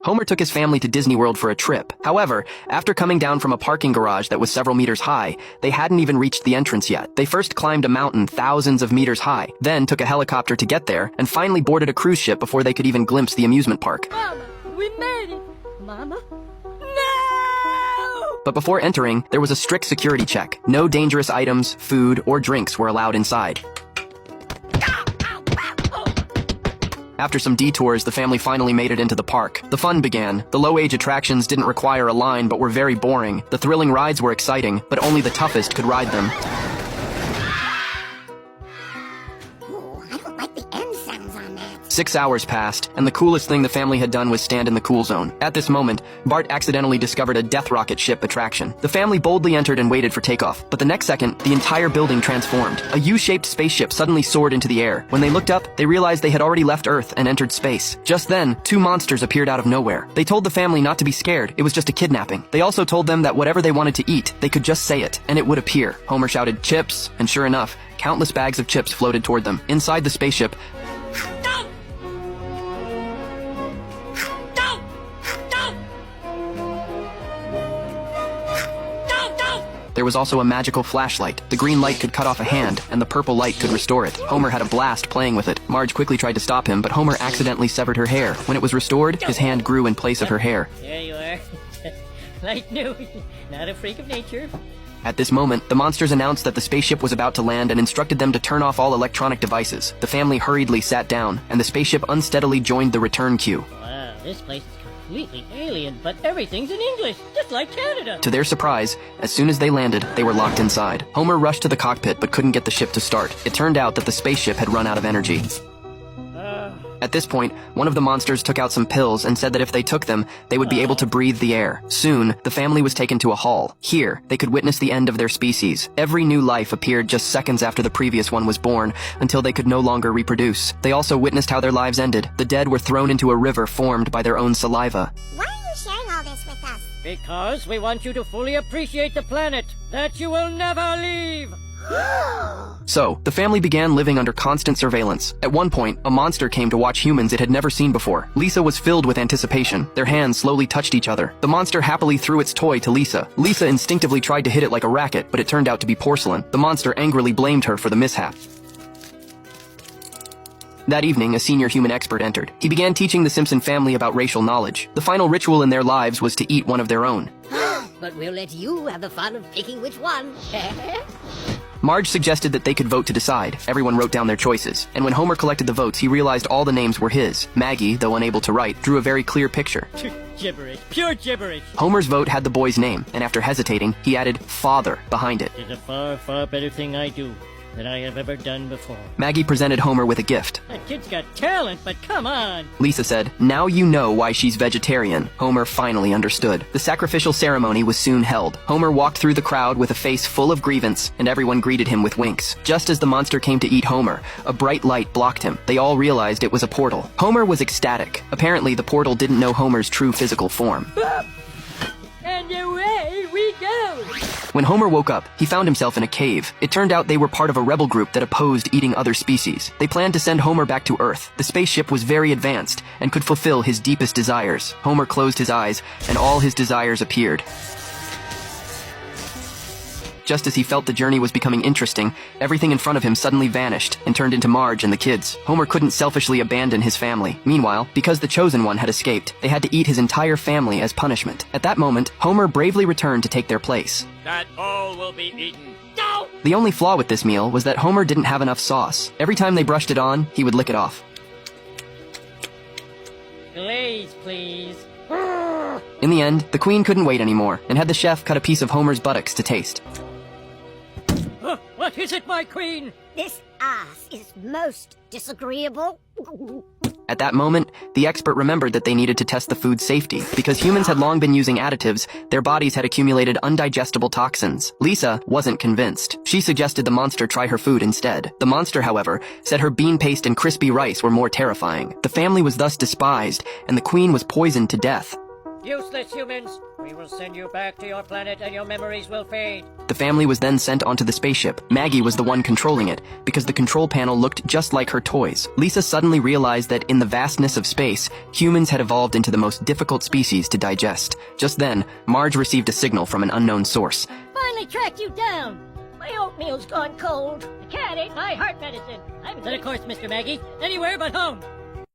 Homer took his family to Disney World for a trip. However, after coming down from a parking garage that was several meters high, they hadn't even reached the entrance yet. They first climbed a mountain thousands of meters high, then took a helicopter to get there, and finally boarded a cruise ship before they could even glimpse the amusement park. Mama, we made it! Mama? But before entering, there was a strict security check. No dangerous items, food, or drinks were allowed inside. After some detours, the family finally made it into the park. The fun began. The low-age attractions didn't require a line but were very boring. The thrilling rides were exciting, but only the toughest could ride them. Ooh, I don't like the end sounds on that. 6 hours passed, and the coolest thing the family had done was stand in the cool zone. At this moment, Bart accidentally discovered a death rocket ship attraction. The family boldly entered and waited for takeoff, but the next second, the entire building transformed. A U-shaped spaceship suddenly soared into the air. When they looked up, they realized they had already left Earth and entered space. Just then, two monsters appeared out of nowhere. They told the family not to be scared, it was just a kidnapping. They also told them that whatever they wanted to eat, they could just say it, and it would appear. Homer shouted, "Chips," and sure enough, countless bags of chips floated toward them. Inside the spaceship, there was also a magical flashlight. The green light could cut off a hand, and the purple light could restore it. Homer had a blast playing with it. Marge quickly tried to stop him, but Homer accidentally severed her hair. When it was restored, his hand grew in place of her hair. There you are. Like new. Not a freak of nature. At this moment, the monsters announced that the spaceship was about to land and instructed them to turn off all electronic devices. The family hurriedly sat down, and the spaceship unsteadily joined the return queue. Wow, this place is completely alien, but everything's in English, just like Canada. To their surprise, as soon as they landed, they were locked inside. Homer rushed to the cockpit but couldn't get the ship to start. It turned out that the spaceship had run out of energy. At this point, one of the monsters took out some pills and said that if they took them, they would be able to breathe the air. Soon, the family was taken to a hall. Here, they could witness the end of their species. Every new life appeared just seconds after the previous one was born, until they could no longer reproduce. They also witnessed how their lives ended. The dead were thrown into a river formed by their own saliva. Why are you sharing all this with us? Because we want you to fully appreciate the planet that you will never leave. So, the family began living under constant surveillance. At one point, a monster came to watch humans it had never seen before. Lisa was filled with anticipation. Their hands slowly touched each other. The monster happily threw its toy to Lisa. Lisa instinctively tried to hit it like a racket, but it turned out to be porcelain. The monster angrily blamed her for the mishap. That evening, a senior human expert entered. He began teaching the Simpson family about racial knowledge. The final ritual in their lives was to eat one of their own. But we'll let you have the fun of picking which one. Marge suggested that they could vote to decide. Everyone wrote down their choices, and when Homer collected the votes, he realized all the names were his. Maggie, though unable to write, drew a very clear picture. Gibberish, pure gibberish. Homer's vote had the boy's name, and after hesitating, he added "father" behind it. It's a far, far better thing I do than I have ever done before. Maggie presented Homer with a gift. That kid's got talent, but come on. Lisa said, "Now you know why she's vegetarian." Homer finally understood. The sacrificial ceremony was soon held. Homer walked through the crowd with a face full of grievance, and everyone greeted him with winks. Just as the monster came to eat Homer, a bright light blocked him. They all realized it was a portal. Homer was ecstatic. Apparently, the portal didn't know Homer's true physical form. And away we go. When Homer woke up, he found himself in a cave. It turned out they were part of a rebel group that opposed eating other species. They planned to send Homer back to Earth. The spaceship was very advanced and could fulfill his deepest desires. Homer closed his eyes, and all his desires appeared. Just as he felt the journey was becoming interesting, everything in front of him suddenly vanished and turned into Marge and the kids. Homer couldn't selfishly abandon his family. Meanwhile, because the chosen one had escaped, they had to eat his entire family as punishment. At that moment, Homer bravely returned to take their place. That all will be eaten. No! The only flaw with this meal was that Homer didn't have enough sauce. Every time they brushed it on, he would lick it off. Glaze, please. In the end, the Queen couldn't wait anymore and had the chef cut a piece of Homer's buttocks to taste. What is it, my queen? This ass is most disagreeable. At that moment, the expert remembered that they needed to test the food's safety. Because humans had long been using additives, their bodies had accumulated undigestible toxins. Lisa wasn't convinced. She suggested the monster try her food instead. The monster, however, said her bean paste and crispy rice were more terrifying. The family was thus despised, and the Queen was poisoned to death. Useless humans! We will send you back to your planet and your memories will fade. The family was then sent onto the spaceship. Maggie was the one controlling it, because the control panel looked just like her toys. Lisa suddenly realized that in the vastness of space, humans had evolved into the most difficult species to digest. Just then, Marge received a signal from an unknown source. Finally tracked you down! My oatmeal's gone cold. The cat ate my heart medicine. But of course, Mr. Maggie, anywhere but home.